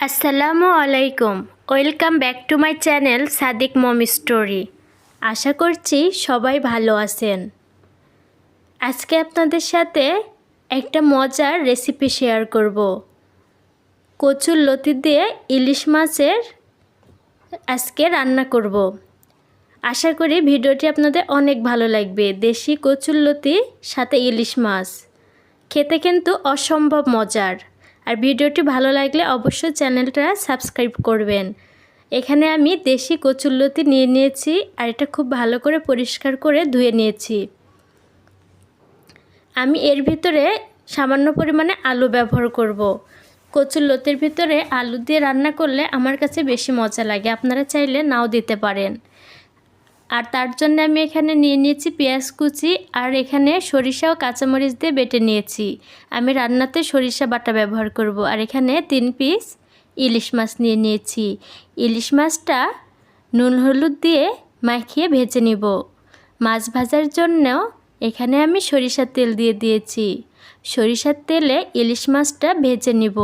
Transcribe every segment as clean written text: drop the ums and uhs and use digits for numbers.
আসসালামু আলাইকুম। Welcome back to my channel Sadiq mom story. আশা করছি সবাই ভালো আছেন। আজকে আপনাদের সাথে একটা মজার রেসিপি শেয়ার করব। কচুর লতি দিয়ে ইলিশ মাছের আজকে রান্না করব। আশা করি ভিডিওটি আপনাদের অনেক ভালো লাগবে। দেশি কচুর লতি সাথে ইলিশ মাছ খেতে কিন্তু অসম্ভব মজার। আর ভিডিওটি ভালো লাগলে অবশ্যই চ্যানেলটা সাবস্ক্রাইব করবেন। এখানে আমি দেশি কচুরলতি নিয়ে নিয়েছি আর এটা খুব ভালো করে পরিষ্কার করে ধুয়ে নিয়েছি। আমি এর ভিতরে সামান্য পরিমাণে আলু ব্যবহার করব। কচুরলতির ভিতরে আলু দিয়ে রান্না করলে আমার কাছে বেশি মজা লাগে, আপনারা চাইলে নাও দিতে পারেন। আর তার জন্য আমি এখানে নিয়ে নিয়েছি পেঁয়াজ কুচি আর এখানে সরিষা ও কাঁচামরিচ দিয়ে বেটে নিয়েছি। আমি রান্নাতে সরিষা বাটা ব্যবহার করব। আর এখানে 3 পিস ইলিশ মাছ নিয়ে নিয়েছি। ইলিশ মাছটা নুন হলুদ দিয়ে মাখিয়ে ভেজে নিব। মাছ ভাজার জন্য এখানে আমি সরিষার তেল দিয়ে দিয়েছি। সরিষার তেলে ইলিশ মাছটা ভেজে নিব,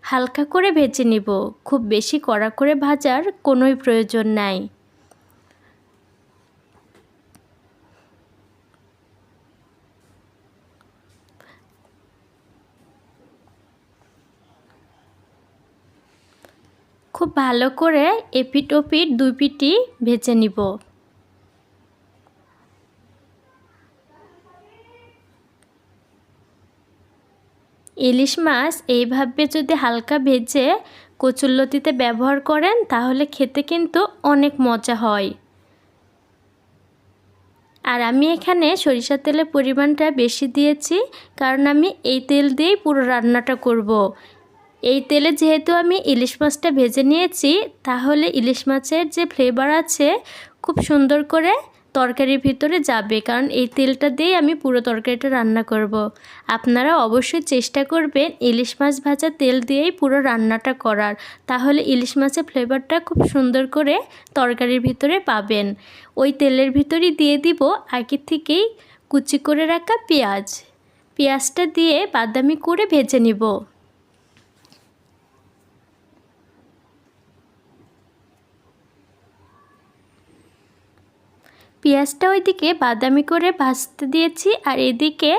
হালকা করে ভেজে নিব, খুব বেশি কড়া করে ভাজার কোনোই প্রয়োজন নাই। খুব ভালো করে এপিট ওপিট দুই পিঠই ভেজে নিব। ইলিশ মাছ এইভাবে যদি হালকা ভেজে কচুরলতিতে ব্যবহার করেন তাহলে খেতে কিন্তু অনেক মজা হয়। আর আমি এখানে সরিষার তেলের পরিমাণটা বেশি দিয়েছি, কারণ আমি এই তেল দিয়েই পুরো রান্নাটা করব। এই তেলে যেহেতু আমি ইলিশ মাছটা ভেজে নিয়েছি, তাহলে ইলিশ মাছের যে ফ্লেভার আছে খুব সুন্দর করে তরকারির ভিতরে যাবে, কারণ এই তেলটা দিয়েই আমি পুরো তরকারিটা রান্না করব। আপনারা অবশ্যই চেষ্টা করবেন ইলিশ মাছ ভাজা তেল দিয়েই পুরো রান্নাটা করার, তাহলে ইলিশ মাছের ফ্লেভারটা খুব সুন্দর করে তরকারির ভিতরে পাবেন। ওই তেলের ভিতরেই দিয়ে দিব আগে থেকেই কুচি করে রাখা পেঁয়াজটা দিয়ে বাদামি করে ভেজে নিব। পেঁয়াজটা ওইদিকে বাদামি করে ভাজতে দিয়েছি, আর এদিকে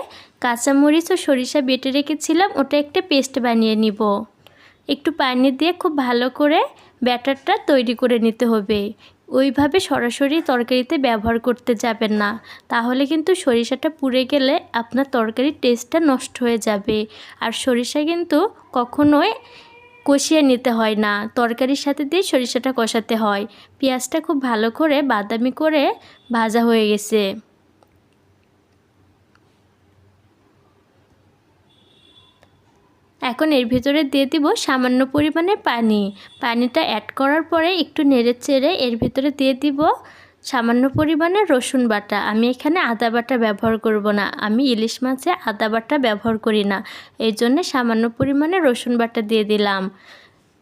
কাঁচামরিচ ও সরিষা বেটে রেখেছিলাম, ওটা একটা পেস্ট বানিয়ে নিব। একটু পানি দিয়ে খুব ভালো করে ব্যাটারটা তৈরি করে নিতে হবে। ওইভাবে সরাসরি তরকারিতে ব্যবহার করতে যাবেন না, তাহলে কিন্তু সরিষাটা পুড়ে গেলে আপনার তরকারির টেস্টটা নষ্ট হয়ে যাবে। আর সরিষা কিন্তু কখনোই কষিয়ে নিতে হয় না, তরকারির সাথে দিয়ে সরিষাটা কষাতে হয়। পেঁয়াজটা খুব ভালো করে বাদামি করে ভাজা হয়ে গেছে। এখন এর ভিতরে দিয়ে দিব সামান্য পরিমাণে পানিটা অ্যাড করার পরে একটু নেড়ে চেড়ে এর ভিতরে দিয়ে দিব সামান্য পরিমাণে রসুন বাটা। আমি এখানে আদা বাটা ব্যবহার করব না, আমি ইলিশ মাছে আদা বাটা ব্যবহার করি না, এই জন্য সামান্য পরিমাণে রসুন বাটা দিয়ে দিলাম।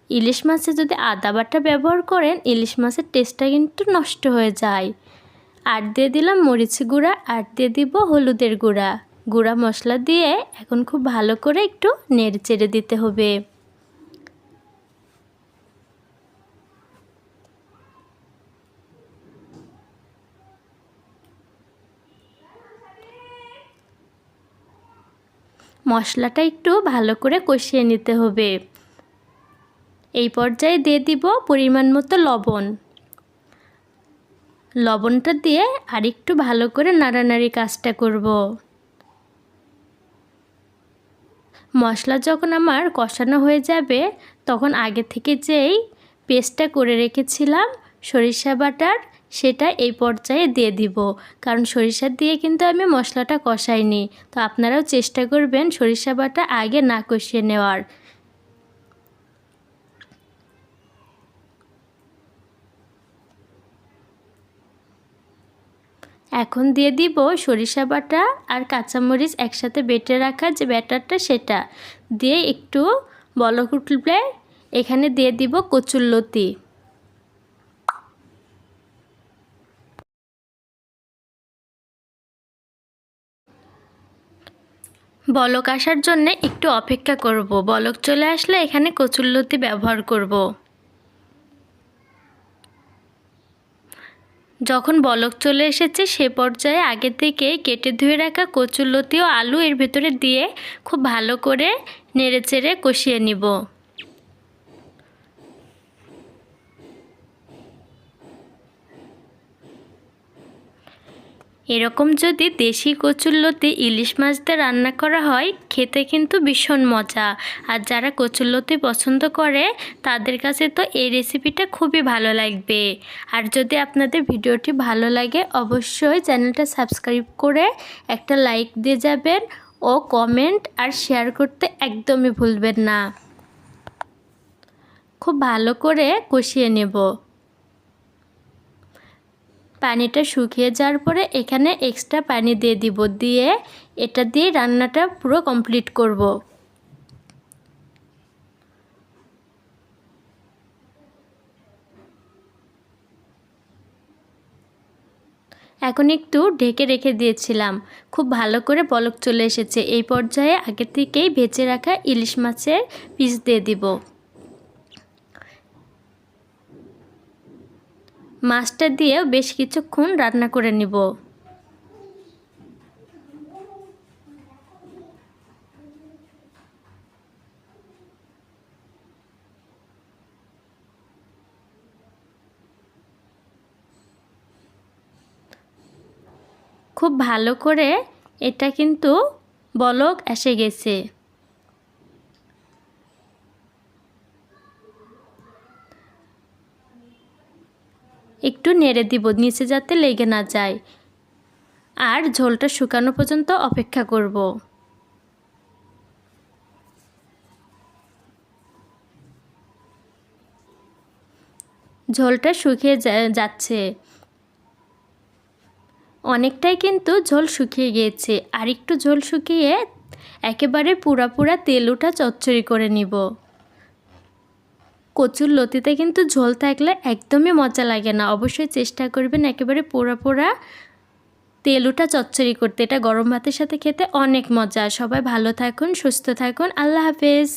ইলিশ মাছে যদি আদা বাটা ব্যবহার করেন ইলিশ মাছের টেস্টটা কিন্তু নষ্ট হয়ে যায়। আর দিয়ে দিলাম মরিচ গুঁড়া, আর দিয়ে দিব হলুদের গুঁড়া মশলা দিয়ে এখন খুব ভালো করে একটু নেড়ে চেড়ে দিতে হবে। মশলাটা একটু ভালো করে কষিয়ে নিতে হবে। এই পর্যায়ে দিয়ে দিব পরিমাণ মতো লবণটা দিয়ে আর একটু ভালো করে নাড়ানাড়ি কাজটা করব। মশলা যখন আমার কষানো হয়ে যাবে তখন আগে থেকে যেই পেস্টটা করে রেখেছিলাম সরিষা বাটার, সেটা এই পর্যায়ে দিয়ে দিব, কারণ সরিষা দিয়ে কিন্তু আমি মশলাটা কষাইনি। তো আপনারাও চেষ্টা করবেন সরিষা বাটা আগে না কষিয়ে নেওয়ার। এখন দিয়ে দিব সরিষা বাটা আর কাঁচামরিচ একসাথে বেটে রাখা যে ব্যাটারটা, সেটা দিয়ে একটু বলক উঠলে এখানে দিয়ে দিব কচুরলতি। বলক আসার জন্য একটু অপেক্ষা করব। বলক চলে আসলে এখানে কচুরলতি ব্যবহার করব। যখন বলক চলে এসেছে সে পর্যায়ে আগে থেকে কেটে ধুয়ে রাখা কচুরলতি ও আলু এর ভেতরে দিয়ে খুব ভালো করে নেড়েচেড়ে কষিয়ে নিব। এরকম যদি দেশি কচুরলতি ইলিশ মাছ দিয়ে রান্না করা হয় খেতে কিন্তু ভীষণ মজা। আর যারা কচুরলতি পছন্দ করে তাদের কাছে তো এই রেসিপিটা খুবই ভালো লাগবে। আর যদি আপনাদের ভিডিওটি ভালো লাগে অবশ্যই চ্যানেলটা সাবস্ক্রাইব করে একটা লাইক দিয়ে যাবেন ও কমেন্ট আর শেয়ার করতে একদমই ভুলবেন না। খুব ভালো করে কষিয়ে নেব। পানিটা শুকিয়ে যাওয়ার পরে এখানে এক্সট্রা পানি দিয়ে দিব, দিয়ে এটা দিয়ে রান্নাটা পুরো কমপ্লিট করব। এখন একটু ঢেকে রেখে দিয়েছিলাম, খুব ভালো করে বলক চলে এসেছে। এই পর্যায়ে আগে থেকেই ভেজে রাখা ইলিশ মাছের পিস দিয়ে দিব। মাছটা দিয়েও বেশ কিছুক্ষণ রান্না করে নিব। খুব ভালো করে এটা কিন্তু বলক এসে গেছে। একটু নেড়ে দিব নিচে যাতে লেগে না যায়। আর ঝোলটা শুকানো পর্যন্ত অপেক্ষা করব। ঝোলটা শুকিয়ে যাচ্ছে, অনেকটাই কিন্তু ঝোল শুকিয়ে গিয়েছে। আর একটু ঝোল শুকিয়ে একেবারে পুরা তেল ওঠা চচ্চড়ি করে নিব। কচুরলতিতে কিন্তু ঝোল থাকলে একদমই মজা লাগে না। অবশ্যই চেষ্টা করবেন একেবারে পোড়া তেল ওঠা চচ্চড়ি করতে। এটা গরম ভাতের সাথে খেতে অনেক মজা। সবাই ভালো থাকুন, সুস্থ থাকুন। আল্লাহ হাফেজ।